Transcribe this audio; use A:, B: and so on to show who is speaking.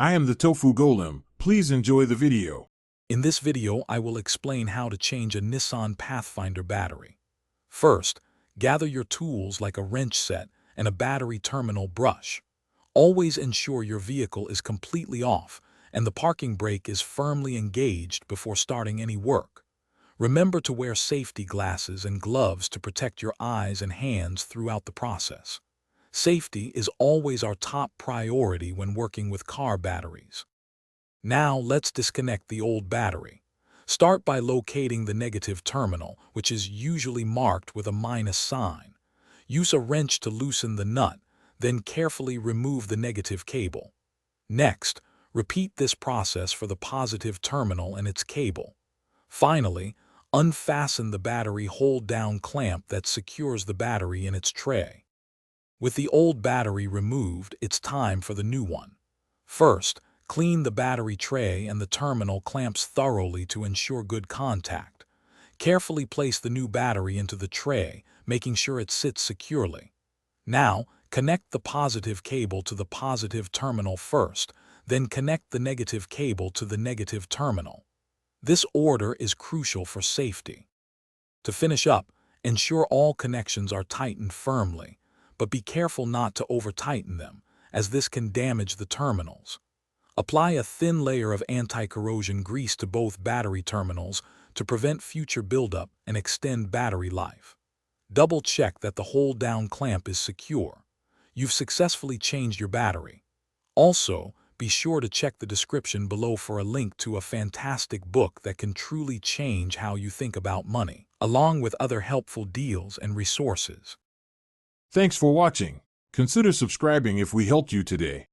A: I am the Tofu Golem. Please enjoy the video.
B: In this video, I will explain how to change a Nissan Pathfinder battery. First, gather your tools like a wrench set and a battery terminal brush. Always ensure your vehicle is completely off and the parking brake is firmly engaged before starting any work. Remember to wear safety glasses and gloves to protect your eyes and hands throughout the process. Safety is always our top priority when working with car batteries. Now let's disconnect the old battery. Start by locating the negative terminal, which is usually marked with a minus sign. Use a wrench to loosen the nut, then carefully remove the negative cable. Next, repeat this process for the positive terminal and its cable. Finally, unfasten the battery hold-down clamp that secures the battery in its tray. With the old battery removed, it's time for the new one. First, clean the battery tray and the terminal clamps thoroughly to ensure good contact. Carefully place the new battery into the tray, making sure it sits securely. Now, connect the positive cable to the positive terminal first, then connect the negative cable to the negative terminal. This order is crucial for safety. To finish up, ensure all connections are tightened firmly, but be careful not to over-tighten them, as this can damage the terminals. Apply a thin layer of anti-corrosion grease to both battery terminals to prevent future buildup and extend battery life. Double-check that the hold-down clamp is secure. You've successfully changed your battery. Also, be sure to check the description below for a link to a fantastic book that can truly change how you think about money, along with other helpful deals and resources.
A: Thanks for watching. Consider subscribing if we helped you today.